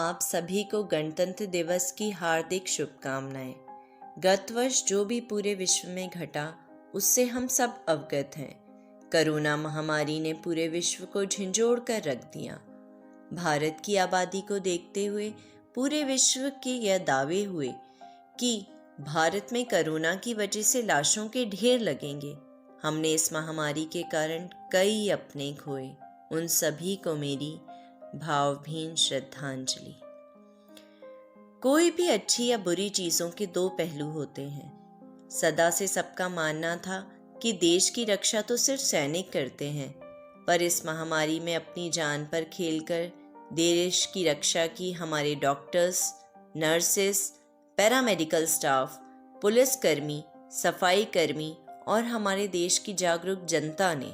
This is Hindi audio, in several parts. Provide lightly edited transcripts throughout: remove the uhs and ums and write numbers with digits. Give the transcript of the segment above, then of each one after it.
आप सभी को गणतंत्र दिवस की हार्दिक शुभकामनाएं। गत वर्ष जो भी पूरे विश्व में घटा उससे हम सब अवगत हैं। कोरोना महामारी ने पूरे विश्व को झंझोड़ कर रख दिया। भारत की आबादी को देखते हुए पूरे विश्व के यह दावे हुए कि भारत में कोरोना की वजह से लाशों के ढेर लगेंगे। हमने इस महामारी के कारण कई अपने खोए। उन सभी को मेरी भावभीनी श्रद्धांजलि। कोई भी अच्छी या बुरी चीज़ों के दो पहलू होते हैं। सदा से सबका मानना था कि देश की रक्षा तो सिर्फ सैनिक करते हैं, पर इस महामारी में अपनी जान पर खेलकर देश की रक्षा की हमारे डॉक्टर्स, नर्सेस, पैरामेडिकल स्टाफ, पुलिसकर्मी, सफाई कर्मी और हमारे देश की जागरूक जनता ने।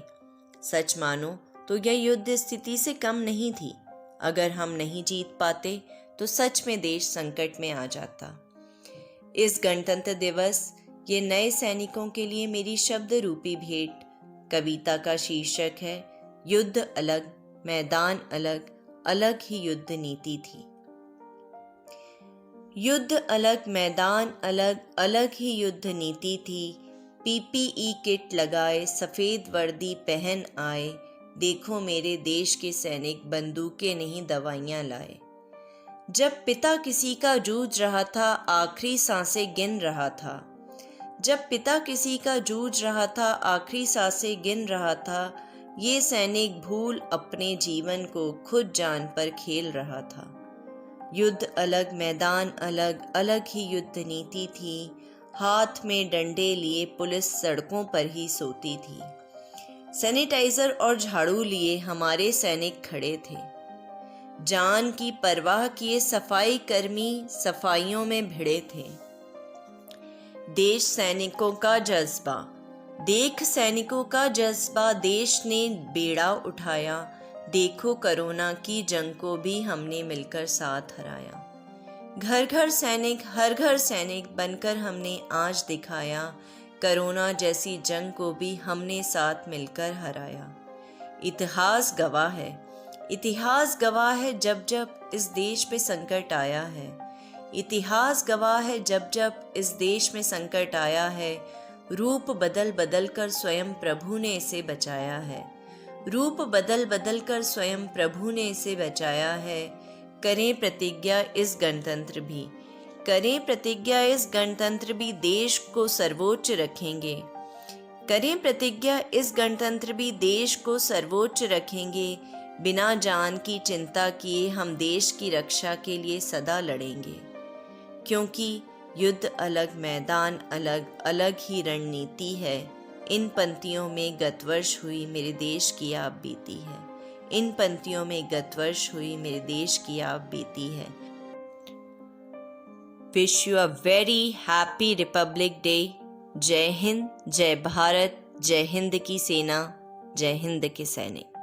सच मानो तो यह युद्ध स्थिति से कम नहीं थी। अगर हम नहीं जीत पाते तो सच में देश संकट में आ जाता। इस गणतंत्र दिवस ये नए सैनिकों के लिए मेरी शब्द रूपी भेंट। कविता का शीर्षक है युद्ध अलग, मैदान अलग, अलग ही युद्ध नीति थी। युद्ध अलग, मैदान अलग, अलग ही युद्ध नीति थी। पीपीई किट लगाए, सफ़ेद वर्दी पहन आए। देखो मेरे देश के सैनिक बंदूकें नहीं दवाइयाँ लाए। जब पिता किसी का जूझ रहा था, आखिरी सांसें गिन रहा था। जब पिता किसी का जूझ रहा था, आखिरी सांसें गिन रहा था, ये सैनिक भूल अपने जीवन को खुद जान पर खेल रहा था। युद्ध अलग, मैदान अलग, अलग ही युद्ध नीति थी। हाथ में डंडे लिए पुलिस सड़कों पर ही सोती थी। सैनिटाइजर और झाड़ू लिए हमारे सैनिक खड़े थे। जान की परवाह किए सफाई कर्मी सफाइयों में भिड़े थे। देश सैनिकों का जज्बा, देख सैनिकों का जज्बा, देश ने बेड़ा उठाया। देखो कोरोना की जंग को भी हमने मिलकर साथ हराया। घर घर सैनिक, हर घर सैनिक बनकर हमने आज दिखाया। कोरोना जैसी जंग को भी हमने साथ मिलकर हराया। इतिहास गवाह है, इतिहास गवाह है जब जब इस देश पे संकट आया है। इतिहास गवाह है जब जब इस देश में संकट आया है। रूप बदल बदल कर स्वयं प्रभु ने इसे बचाया है। रूप बदल बदल कर स्वयं प्रभु ने इसे बचाया है। करें प्रतिज्ञा इस गणतंत्र भी, करें प्रतिज्ञा इस गणतंत्र भी, देश को सर्वोच्च रखेंगे। करें प्रतिज्ञा इस गणतंत्र भी, देश को सर्वोच्च रखेंगे। बिना जान की चिंता किए हम देश की रक्षा के लिए सदा लड़ेंगे। क्योंकि युद्ध अलग, मैदान अलग, अलग ही रणनीति है। इन पंक्तियों में गत वर्ष हुई मेरे देश की आप बीती है। इन पंक्तियों में गत वर्ष हुई मेरे देश की आप बीती है। Wish you a very happy Republic day. जय हिंद, जय भारत, जय हिंद की सेना, जय हिंद के सैनिक।